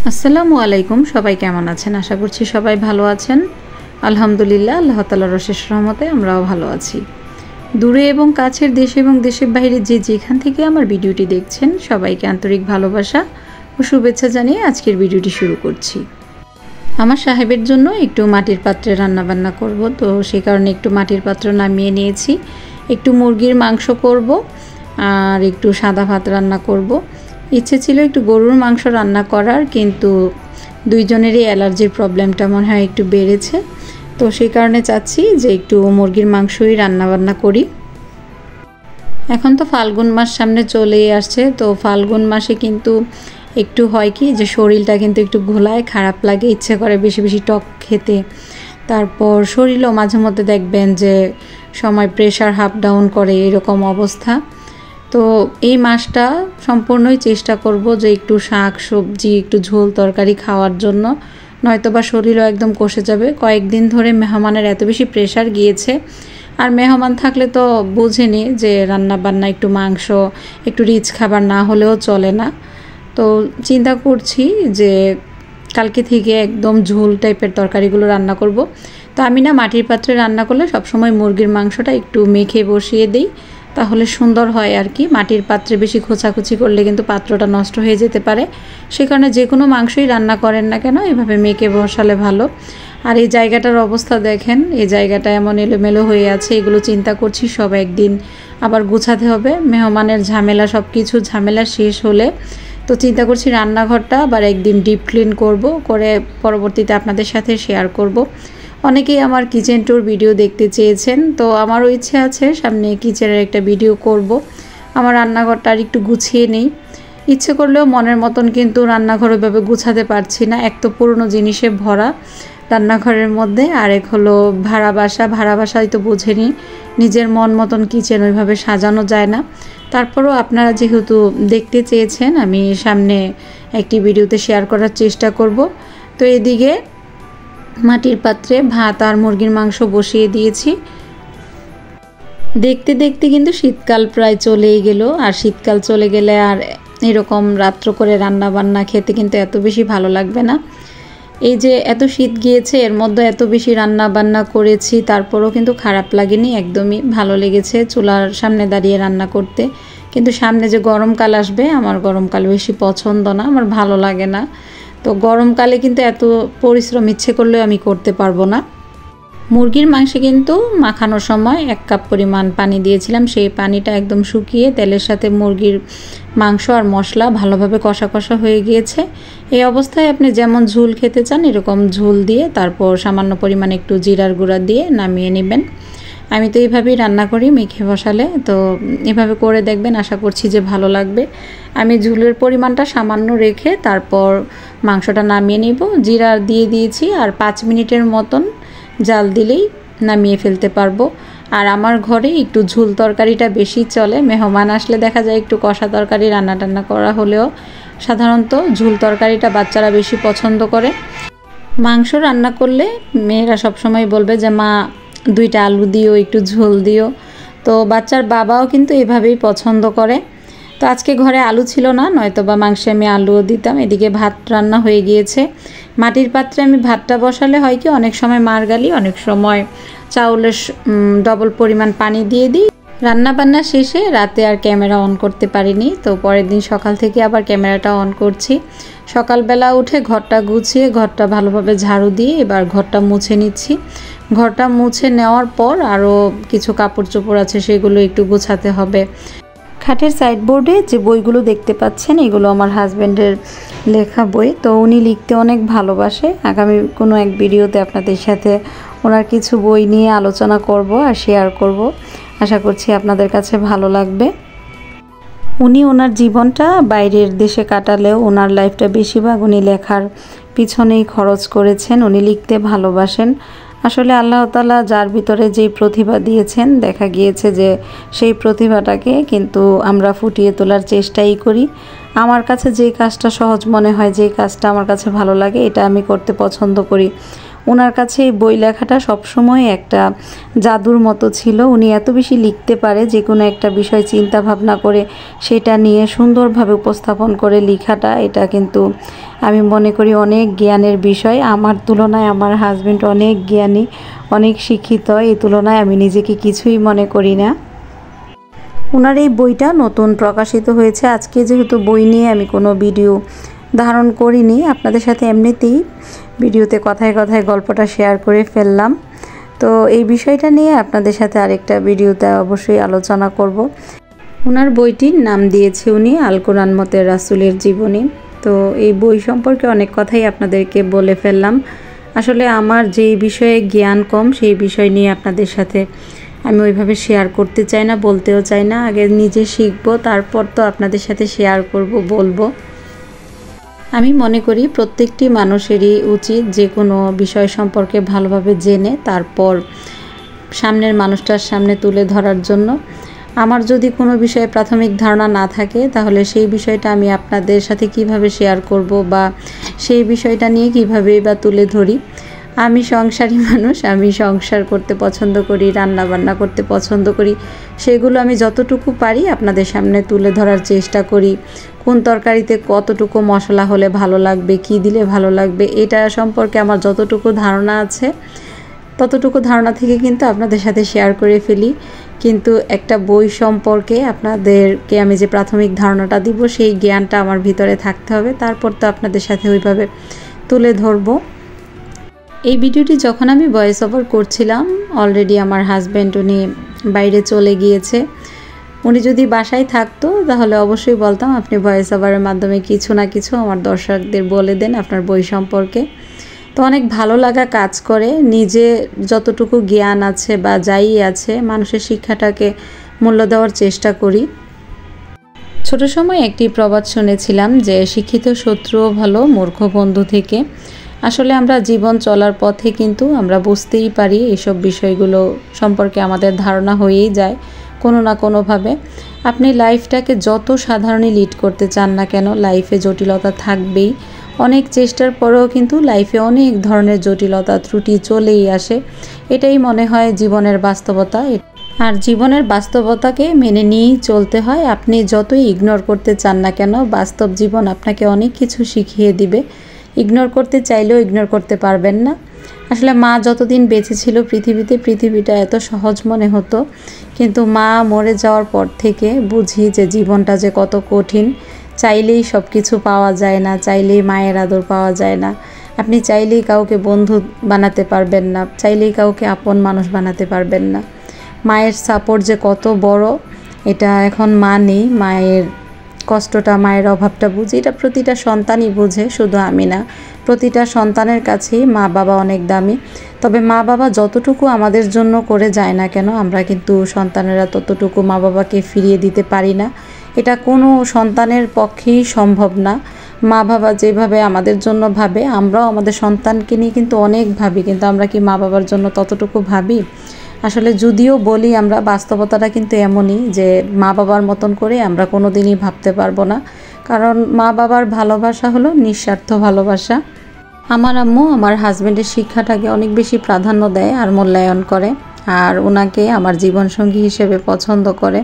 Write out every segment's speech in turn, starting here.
আসসালামু আলাইকুম। সবাই কেমন আছেন? আশা করছি সবাই ভালো আছেন। আলহামদুলিল্লাহ, আল্লাহ তাআলার অশেষ রহমতে আমরাও ভালো আছি। দূরে এবং কাছের দেশে এবং দেশের বাইরে যে যেখান থেকে আমার ভিডিওটি দেখছেন সবাইকে আন্তরিক ভালোবাসা ও শুভেচ্ছা জানিয়ে আজকের ভিডিওটি শুরু করছি। আমার সাহেবের জন্য একটু মাটির পাত্রে রান্নাবান্না করব, তো সেই কারণে একটু মাটির পাত্র নামিয়ে নিয়েছি। একটু মুরগির মাংস করব আর একটু সাদা ভাত রান্না করব। ইচ্ছে ছিল একটু গরুর মাংস রান্না করার, কিন্তু দুইজনেরই অ্যালার্জির প্রবলেমটা মনে হয় একটু বেড়েছে, তো সেই কারণে চাচ্ছি যে একটু মুরগির মাংসই রান্নাবান্না করি। এখন তো ফাল্গুন মাস সামনে চলেই আসছে, তো ফাল্গুন মাসে কিন্তু একটু হয় কি যে শরীরটা কিন্তু একটু ঘোলায়, খারাপ লাগে, ইচ্ছে করে বেশি বেশি টক খেতে। তারপর শরীরও মাঝে মধ্যে দেখবেন যে সময় প্রেশার হাফ ডাউন করে, এরকম অবস্থা। তো এই মাসটা সম্পূর্ণই চেষ্টা করব যে একটু শাক সবজি একটু ঝোল তরকারি খাওয়ার জন্য, নয়তোবা শরীরও একদম কষে যাবে। কয়েকদিন ধরে মেহমানের এত বেশি প্রেশার গিয়েছে, আর মেহমান থাকলে তো বুঝেনি যে রান্না বান্না একটু মাংস একটু রিচ খাবার না হলেও চলে না। তো চিন্তা করছি যে কালকে থেকে একদম ঝোল টাইপের তরকারিগুলো রান্না করব। তো আমি না মাটির পাত্রে রান্না করলে সবসময় মুরগির মাংসটা একটু মেখে বসিয়ে দিই, তাহলে সুন্দর হয় আর কি। মাটির পাত্রে বেশি খোঁচাখুচি করলে কিন্তু পাত্রটা নষ্ট হয়ে যেতে পারে, সে কারণে যে কোনো মাংসই রান্না করেন না কেন এভাবে মেখে বসালে ভালো। আর এই জায়গাটার অবস্থা দেখেন, এই জায়গাটা এমন এলোমেলো হয়ে আছে, এগুলো চিন্তা করছি সব একদিন আবার গুছাতে হবে। মেহমানের ঝামেলা সব কিছু ঝামেলা শেষ হলে তো চিন্তা করছি রান্নাঘরটা আবার একদিন ডিপ ক্লিন করব, করে পরবর্তীতে আপনাদের সাথে শেয়ার করব। অনেকেই আমার কিচেন ট্যুর ভিডিও দেখতে চেয়েছেন, তো আমারও ইচ্ছে আছে সামনে কিচেনের একটা ভিডিও করব। আমার রান্নাঘরটা আর একটু গুছিয়ে নেই, ইচ্ছে করলেও মনের মতন কিন্তু রান্নাঘর ওইভাবে গুছাতে পারছি না। এক তো পুরনো জিনিসে ভরা রান্নাঘরের মধ্যে, আর এক হলো ভাড়া বাসায় তো বোঝেনি নিজের মন মতন কিচেন ওইভাবে সাজানো যায় না। তারপরও আপনারা যেহেতু দেখতে চেয়েছেন, আমি সামনে একটি ভিডিওতে শেয়ার করার চেষ্টা করব। তো এদিকে মাটির পাত্রে ভাত আর মুরগির মাংস বসিয়ে দিয়েছি। দেখতে দেখতে কিন্তু শীতকাল প্রায় চলেই গেল, আর শীতকাল চলে গেলে আর এরকম রাত্র করে রান্না বান্না খেতে কিন্তু এত বেশি ভালো লাগবে না। এই যে এত শীত গিয়েছে, এর মধ্যে এত বেশি রান্না বান্না করেছি, তারপরও কিন্তু খারাপ লাগেনি, একদমই ভালো লেগেছে চুলার সামনে দাঁড়িয়ে রান্না করতে। কিন্তু সামনে যে গরমকাল আসবে, আমার গরমকাল বেশি পছন্দ না, আমার ভালো লাগে না। তো গরমকালে কিন্তু এত পরিশ্রম ইচ্ছে করলেও আমি করতে পারবো না। মুরগির মাংসে কিন্তু মাখানোর সময় 1 কাপ পরিমাণ পানি দিয়েছিলাম, সেই পানিটা একদম শুকিয়ে তেলের সাথে মুরগির মাংস আর মশলা ভালোভাবে কষা কষা হয়ে গিয়েছে। এই অবস্থায় আপনি যেমন ঝোল খেতে চান এরকম ঝোল দিয়ে তারপর সামান্য পরিমাণ একটু জিরার গুঁড়া দিয়ে নামিয়ে নেবেন। আমি তো এইভাবেই রান্না করি মেখে বসালে, তো এভাবে করে দেখবেন, আশা করছি যে ভালো লাগবে। আমি ঝোলের পরিমাণটা সামান্য রেখে তারপর মাংসটা নামিয়ে নিব। জিরা দিয়ে দিয়েছি, আর 5 মিনিটের মতন জাল দিলেই নামিয়ে ফেলতে পারবো। আর আমার ঘরে একটু ঝোল তরকারিটা বেশি চলে, মেহমান আসলে দেখা যায় একটু কষা তরকারি রান্না টান্না করা হলেও সাধারণত ঝোল তরকারিটা বাচ্চারা বেশি পছন্দ করে। মাংস রান্না করলে মেয়েরা সবসময় বলবে যে মা 2টা আলু দিও, একটু ঝোল দিও, তো বাচ্চার বাবাও কিন্তু এভাবেই পছন্দ করে। তো আজকে ঘরে আলু ছিল না, নয়তো বা মাংসে আমি আলুও দিতাম। এদিকে ভাত রান্না হয়ে গিয়েছে। মাটির পাত্রে আমি ভাতটা বসালে হয় কি, অনেক সময় মারগালি, অনেক সময় চাউলের ডবল পরিমাণ পানি দিয়ে দিই। রান্না বান্না শেষে রাতে আর ক্যামেরা অন করতে পারিনি, তো পরের দিন সকাল থেকে আবার ক্যামেরাটা অন করছি। সকালবেলা উঠে ঘরটা গুছিয়ে ঘরটা ভালোভাবে ঝাড়ু দিয়ে এবার ঘরটা মুছে নিচ্ছি। ঘরটা মুছে নেওয়ার পর আরও কিছু কাপড় চোপড় আছে, সেগুলো একটু গোছাতে হবে। খাটের সাইডবোর্ডে যে বইগুলো দেখতে পাচ্ছেন এগুলো আমার হাজব্যান্ডের লেখা বই, তো উনি লিখতে অনেক ভালোবাসে। আগামী কোনো এক ভিডিওতে আপনাদের সাথে ওনার কিছু বই নিয়ে আলোচনা করব আর শেয়ার করব, আশা করছি আপনাদের কাছে ভালো লাগবে। উনি ওনার জীবনটা বাইরের দেশে কাটালেও ওনার লাইফটা বেশিরভাগ উনি লেখার পিছনেই খরচ করেছেন। উনি লিখতে ভালোবাসেন। আসলে আল্লাহ তাআলা যার ভিতরে যেই প্রতিভা দিয়েছেন, দেখা গিয়েছে যে সেই প্রতিভাটাকে কিন্তু আমরা ফুটিয়ে তোলার চেষ্টাই করি। আমার কাছে যে কাজটা সহজ মনে হয়, যে কাজটা আমার কাছে ভালো লাগে, এটা আমি করতে পছন্দ করি। ওনার কাছে এই বই লেখাটা সবসময় একটা জাদুর মতো ছিল। উনি এত বেশি লিখতে পারে, যে কোনো একটা বিষয় চিন্তা ভাবনা করে সেটা নিয়ে সুন্দরভাবে উপস্থাপন করে লেখাটা, এটা কিন্তু আমি মনে করি অনেক জ্ঞানের বিষয়। আমার তুলনায় আমার হাজব্যান্ড অনেক জ্ঞানী, অনেক শিক্ষিত, এই তুলনায় আমি নিজেকে কিছুই মনে করি না। ওনার এই বইটা নতুন প্রকাশিত হয়েছে। আজকে যেহেতু বই নিয়ে আমি কোনো ভিডিও ধারণ করিনি, আপনাদের সাথে এমনিতেই ভিডিওতে কথায় কথায় গল্পটা শেয়ার করে ফেললাম। তো এই বিষয়টা নিয়ে আপনাদের সাথে আরেকটা ভিডিওতে অবশ্যই আলোচনা করব। ওনার বইটির নাম দিয়েছে উনি আল কোরআন মতে রাসূলের জীবনী। তো এই বই সম্পর্কে অনেক কথাই আপনাদেরকে বলে ফেললাম। আসলে আমার যেই বিষয়ে জ্ঞান কম, সেই বিষয় নিয়ে আপনাদের সাথে আমি ওইভাবে শেয়ার করতে চাই না, বলতেও চাই না। আগে নিজে শিখবো, তারপর তো আপনাদের সাথে শেয়ার করব, বলবো। আমি মনে করি প্রত্যেকটি মানুষেরই উচিত যে কোনো বিষয় সম্পর্কে ভালোভাবে জেনে তারপর সামনের মানুষটার সামনে তুলে ধরার জন্য। আমার যদি কোনো বিষয়ে প্রাথমিক ধারণা না থাকে, তাহলে সেই বিষয়টা আমি আপনাদের সাথে কিভাবে শেয়ার করব বা সেই বিষয়টা নিয়ে কিভাবে বা তুলে ধরি। আমি সংসারী মানুষ, আমি সংসার করতে পছন্দ করি, রান্না বান্না করতে পছন্দ করি। সেগুলো আমি যতটুকু পারি আপনাদের সামনে তুলে ধরার চেষ্টা করি। কোন তরকারিতে কতটুকু মশলা হলে ভালো লাগবে, কি দিলে ভালো লাগবে, এটা সম্পর্কে আমার যতটুকু ধারণা আছে ততটুকু ধারণা থেকে কিন্তু আপনাদের সাথে শেয়ার করে ফেলি। কিন্তু একটা বই সম্পর্কে আপনাদেরকে আমি যে প্রাথমিক ধারণাটা দিব, সেই জ্ঞানটা আমার ভিতরে থাকতে হবে, তারপর তো আপনাদের সাথে ওইভাবে তুলে ধরবো। এই ভিডিওটি যখন আমি ভয়েস ওভার করছিলাম, অলরেডি আমার হাজব্যান্ড উনি বাইরে চলে গিয়েছে। উনি যদি বাসায় থাকতো তাহলে অবশ্যই বলতাম, আপনি ভয়েস ওভারের মাধ্যমে কিছু না কিছু আমার দর্শকদের বলে দেন আপনার বই সম্পর্কে। তো অনেক ভালো লাগা কাজ করে। নিজে যতটুকু জ্ঞান আছে বা যাই আছে, মানুষের শিক্ষাটাকে মূল্য দেওয়ার চেষ্টা করি। ছোট সময় একটি প্রবাদ শুনেছিলাম যে শিক্ষিত শত্রুও ভালো মূর্খ বন্ধু থেকে। আসলে আমরা জীবন চলার পথে কিন্তু আমরা বুঝতেই পারি এইসব বিষয়গুলো সম্পর্কে আমাদের ধারণা হয়েই যায় কোনো না কোনোভাবে। আপনি লাইফটাকে যত সাধারণই লিড করতে চান না কেন, লাইফে জটিলতা থাকবেই। অনেক চেষ্টার পরেও কিন্তু লাইফে অনেক ধরনের জটিলতা ত্রুটি চলেই আসে। এটাই মনে হয় জীবনের বাস্তবতা। আর জীবনের বাস্তবতাকে মেনে নিয়েই চলতে হয়। আপনি যতই ইগনোর করতে চান না কেন, বাস্তব জীবন আপনাকে অনেক কিছু শিখিয়ে দিবে। ইগনোর করতে চাইলেও ইগনোর করতে পারবেন না। আসলে মা যতদিন বেঁচে ছিল পৃথিবীতে, পৃথিবীটা এত সহজ মনে হতো, কিন্তু মা মরে যাওয়ার পর থেকে বুঝি যে জীবনটা যে কত কঠিন। চাইলেই সব কিছু পাওয়া যায় না, চাইলেই মায়ের আদর পাওয়া যায় না। আপনি চাইলেই কাউকে বন্ধু বানাতে পারবেন না, চাইলেই কাউকে আপন মানুষ বানাতে পারবেন না। মায়ের সাপোর্ট যে কত বড়, এটা এখন মা নেই, মায়ের কষ্টটা, মায়ের অভাবটা বুঝি। এটা প্রতিটা সন্তানই বুঝে, শুধু আমি না। প্রতিটা সন্তানের কাছেই মা বাবা অনেক দামি। তবে মা বাবা যতটুকু আমাদের জন্য করে যায় না কেন, আমরা কিন্তু সন্তানেরা ততটুকু মা বাবাকে ফিরিয়ে দিতে পারি না। এটা কোনো সন্তানের পক্ষেই সম্ভব না। মা বাবা যেভাবে আমাদের জন্য ভাবে, আমরাও আমাদের সন্তানকে নিয়ে কিন্তু অনেক ভাবি, কিন্তু আমরা কি মা বাবার জন্য ততটুকু ভাবি? আসলে যদিও বলি আমরা, বাস্তবতাটা কিন্তু এমনই যে মা বাবার মতন করে আমরা কোনো দিনই ভাবতে পারবো না। কারণ মা বাবার ভালোবাসা হলো নিঃস্বার্থ ভালোবাসা। আমার আম্মু আমার হাজব্যান্ডের শিক্ষাটাকে অনেক বেশি প্রাধান্য দেয় আর মূল্যায়ন করে, আর ওনাকে আমার জীবনসঙ্গী হিসেবে পছন্দ করে।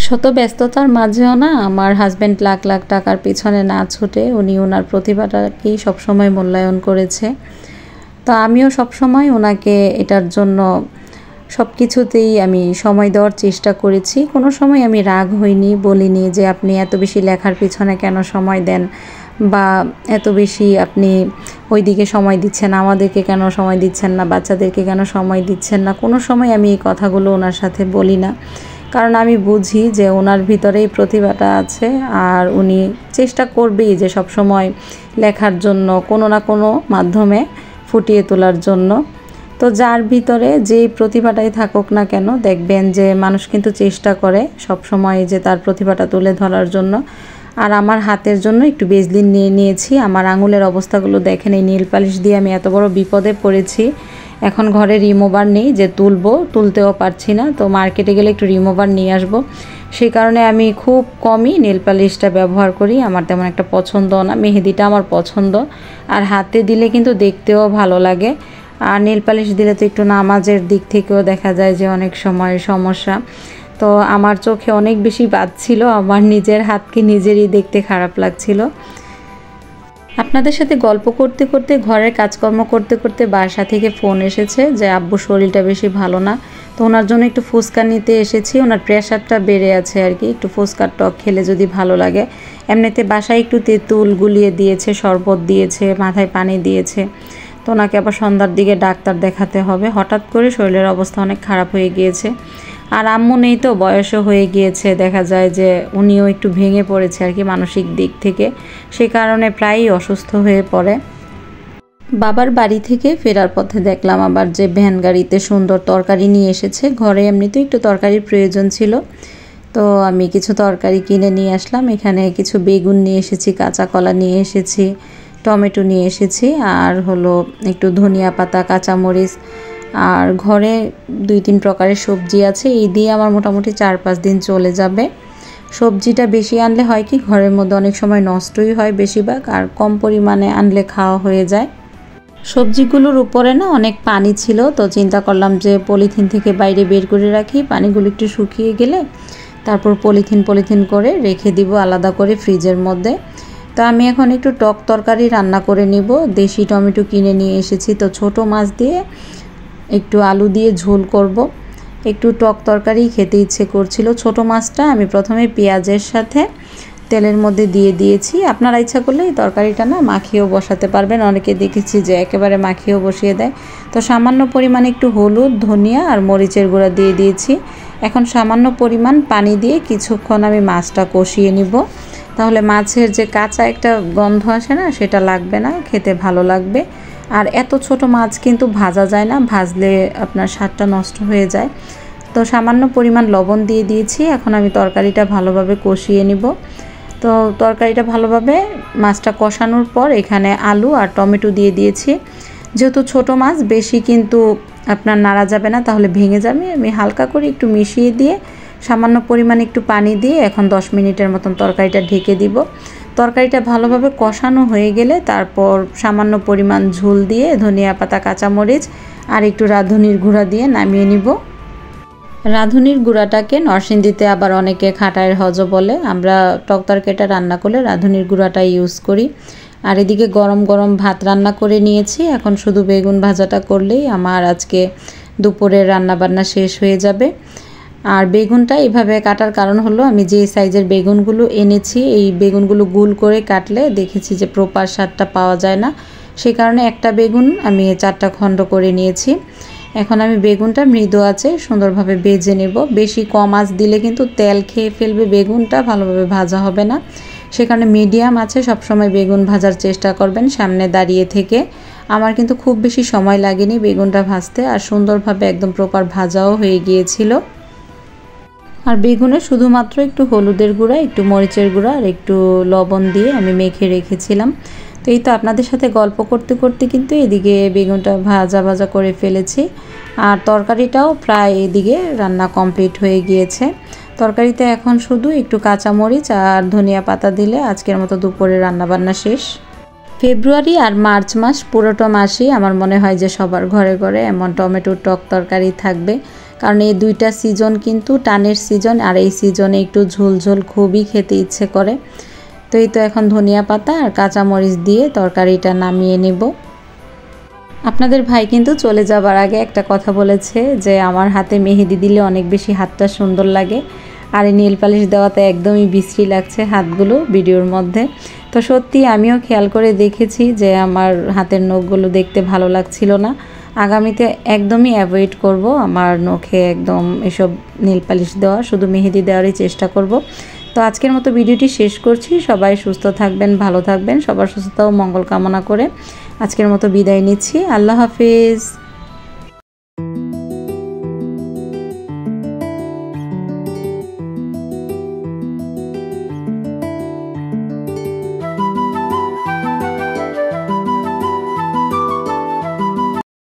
শত ব্যস্ততার মাঝেও না আমার হাজব্যান্ড লাখ লাখ টাকার পিছনে না ছুটে উনি ওনার প্রতিভাটাকেই সবসময় মূল্যায়ন করেছে। তো আমিও সবসময় ওনাকে এটার জন্য সব কিছুতেই আমি সময় দেওয়ার চেষ্টা করেছি। কোনো সময় আমি রাগ হইনি, বলিনি যে আপনি এত বেশি লেখার পিছনে কেন সময় দেন, বা এত বেশি আপনি ওই দিকে সময় দিচ্ছেন, আমাদেরকে কেন সময় দিচ্ছেন না, বাচ্চাদেরকে কেন সময় দিচ্ছেন না। কোনো সময় আমি এই কথাগুলো ওনার সাথে বলি না, কারণ আমি বুঝি যে ওনার ভিতরেই প্রতিভাটা আছে, আর উনি চেষ্টা করবেই যে সব সময় লেখার জন্য কোনো না কোনো মাধ্যমে ফুটিয়ে তোলার জন্য। তো যার ভিতরে যেই প্রতিভাটাই থাকুক না কেন, দেখবেন যে মানুষ কিন্তু চেষ্টা করে সব সময় যে তার প্রতিভাটা তুলে ধরার জন্য। আর আমার হাতের জন্য একটু বেজলিন নিয়ে নিয়েছি। আমার আঙুলের অবস্থাগুলো দেখেন, এই নীল পালিশ দিয়ে আমি এত বড় বিপদে পড়েছি। এখন ঘরে রিমুভার নেই যে তুলতেও পারছি না, তো মার্কেটে গেলে একটু রিমুভার নিয়ে আসবো। সেই কারণে আমি খুব কমই নেল পালিশটা ব্যবহার করি, আমার তেমন একটা পছন্দ না। মেহেদিটা আমার পছন্দ, আর হাতে দিলে কিন্তু দেখতেও ভালো লাগে। আর নেল পালিশ দিলে তো একটু নামাজের দিক থেকেও দেখা যায় যে অনেক সময় সমস্যা, তো আমার চোখে অনেক বেশি বাজছিল, আমার নিজের হাতকে নিজেরই দেখতে খারাপ লাগছিল। আপনাদের সাথে গল্প করতে করতে ঘরের কাজকর্ম করতে করতে বাসা থেকে ফোন এসেছে যে আব্বুর শরীরটা বেশি ভালো না, তো ওনার জন্য একটু ফুচকা নিতে এসেছি। ওনার প্রেশারটা বেড়ে আছে আর কি, একটু ফুচকার টক খেলে যদি ভালো লাগে। এমনিতে বাসায় একটু তেঁতুল গুলিয়ে দিয়েছে, শরবত দিয়েছে, মাথায় পানি দিয়েছে। তো ওনাকে আবার সন্ধ্যার দিকে ডাক্তার দেখাতে হবে। হঠাৎ করে শরীরের অবস্থা অনেক খারাপ হয়ে গিয়েছে। আর আম্মু নেই তো, বয়সও হয়ে গিয়েছে, দেখা যায় যে উনিও একটু ভেঙে পড়েছে আর কি মানসিক দিক থেকে, সেই কারণে প্রায়ই অসুস্থ হয়ে পড়ে। বাবার বাড়ি থেকে ফেরার পথে দেখলাম আবার যে ভ্যান গাড়িতে সুন্দর তরকারি নিয়ে এসেছে। ঘরে এমনিতেও একটু তরকারির প্রয়োজন ছিল, তো আমি কিছু তরকারি কিনে নিয়ে আসলাম। এখানে কিছু বেগুন নিয়ে এসেছি, কাঁচা কলা নিয়ে এসেছি, টমেটো নিয়ে এসেছি, আর হলো একটু ধনিয়া পাতা, কাঁচামরিচ, আর ঘরে 2-3 প্রকারের সবজি আছে। এই দিয়ে আমার মোটামুটি 4-5 দিন চলে যাবে। সবজিটা বেশি আনলে হয় কি, ঘরের মধ্যে অনেক সময় নষ্টই হয় বেশিরভাগ, আর কম পরিমাণে আনলে খাওয়া হয়ে যায়। সবজিগুলোর উপরে না অনেক পানি ছিল, তো চিন্তা করলাম যে পলিথিন থেকে বাইরে বের করে রাখি, পানিগুলো একটু শুকিয়ে গেলে তারপর পলিথিন করে রেখে দিব আলাদা করে ফ্রিজের মধ্যে। তো আমি এখন একটু টক তরকারি রান্না করে নিব। দেশি টমেটো কিনে নিয়ে এসেছি, তো ছোট মাছ দিয়ে একটু আলু দিয়ে ঝোল করব। একটু টক তরকারি খেতে ইচ্ছে করছিল। ছোট মাছটা আমি প্রথমে পেঁয়াজের সাথে তেলের মধ্যে দিয়ে দিয়েছি। আপনারা ইচ্ছা করলে এই তরকারিটা না মাখিয়েও বসাতে পারবেন, অনেকে দেখেছি যে একেবারে মাখিয়েও বসিয়ে দেয়। তো সামান্য পরিমাণে একটু হলুদ, ধনিয়া আর মরিচের গুঁড়া দিয়ে দিয়েছি। এখন সামান্য পরিমাণ পানি দিয়ে কিছুক্ষণ আমি মাছটা কষিয়ে নিব, তাহলে মাছের যে কাঁচা একটা গন্ধ আসে না, সেটা লাগবে না, খেতে ভালো লাগবে। আর এত ছোট মাছ কিন্তু ভাজা যায় না, ভাজলে আপনার স্বাদটা নষ্ট হয়ে যায়। তো সামান্য পরিমাণ লবণ দিয়ে দিয়েছি। এখন আমি তরকারিটা ভালোভাবে কষিয়ে নিব। তো তরকারিটা ভালোভাবে মাছটা কষানোর পর এখানে আলু আর টমেটো দিয়ে দিয়েছি। যেহেতু ছোট মাছ বেশি কিন্তু আপনার নাড়া যাবে না, তাহলে ভেঙে যাবে। আমি হালকা করে একটু মিশিয়ে দিয়ে সামান্য পরিমাণে একটু পানি দিয়ে এখন 10 মিনিটের মতন তরকারিটা ঢেকে দিব। তরকারিটা ভালোভাবে কষানো হয়ে গেলে তারপর সামান্য পরিমাণ ঝোল দিয়ে ধনিয়া পাতা, কাঁচামরিচ আর একটু রাঁধুনির গুঁড়া দিয়ে নামিয়ে নিব। রাঁধুনির গুঁড়াটাকে নরসিংদীতে আবার অনেকে খাটায়ের হজ বলে। আমরা টক তরকারিটা রান্না করলে রাঁধুনির গুঁড়াটা ইউজ করি। আর এদিকে গরম গরম ভাত রান্না করে নিয়েছি। এখন শুধু বেগুন ভাজাটা করলেই আমার আজকে দুপুরের রান্নাবান্না শেষ হয়ে যাবে। আর বেগুনটা এভাবে কাটার কারণ হলো, আমি যে সাইজের বেগুনগুলো এনেছি এই বেগুনগুলো গোল করে কাটলে দেখেছি যে প্রপার স্বাদটা পাওয়া যায় না, সেই কারণে একটা বেগুন আমি 4টা খণ্ড করে নিয়েছি। এখন আমি বেগুনটা মৃদু আছে সুন্দরভাবে ভেজে নেব। বেশি কম আঁচ দিলে কিন্তু তেল খেয়ে ফেলবে, বেগুনটা ভালোভাবে ভাজা হবে না। সে কারণে মিডিয়াম আছে সবসময় বেগুন ভাজার চেষ্টা করবেন সামনে দাঁড়িয়ে থেকে। আমার কিন্তু খুব বেশি সময় লাগেনি বেগুনটা ভাজতে, আর সুন্দরভাবে একদম প্রপার ভাজাও হয়ে গিয়েছিল। আর বেগুনে শুধুমাত্র একটু হলুদের গুঁড়া, একটু মরিচের গুঁড়া আর একটু লবণ দিয়ে আমি মেখে রেখেছিলাম। তো এই তো আপনাদের সাথে গল্প করতে করতে কিন্তু এদিকে বেগুনটা ভাজা করে ফেলেছি, আর তরকারিটাও প্রায় এদিকে রান্না কমপ্লিট হয়ে গিয়েছে। তরকারিতে এখন শুধু একটু কাঁচামরিচ আর ধনিয়া পাতা দিলে আজকের মতো দুপুরের রান্নাবান্না শেষ। ফেব্রুয়ারি আর মার্চ মাস পুরোটা মাসই আমার মনে হয় যে সবার ঘরে ঘরে এমন টমেটোর টক তরকারি থাকবে, কারণ এই দুইটা সিজন কিন্তু টানের সিজন, আর এই সিজনে একটু ঝোল খুবই খেতে ইচ্ছে করে। তো এই তো এখন ধনিয়া পাতা আর কাঁচামরিচ দিয়ে তরকারিটা নামিয়ে নেব। আপনাদের ভাই কিন্তু চলে যাবার আগে একটা কথা বলেছে যে আমার হাতে মেহেদি দিলে অনেক বেশি হাতটা সুন্দর লাগে, আর এই নেল পালিশ দেওয়াতে একদমই বিশ্রী লাগছে হাতগুলো ভিডিওর মধ্যে। তো সত্যি আমিও খেয়াল করে দেখেছি যে আমার হাতের নখগুলো দেখতে ভালো লাগছিল না। আগামীতে একদমই অ্যাভয়েড করব আমার নখে একদম এসব নেল পালিশ দেওয়া, শুধু মেহেদি দেওয়ারই চেষ্টা করব। তো আজকের মতো ভিডিওটি শেষ করছি। সবাই সুস্থ থাকবেন, ভালো থাকবেন, সবার সুস্থতা ও মঙ্গল কামনা করে আজকের মতো বিদায় নিচ্ছি। আল্লাহ হাফেজ।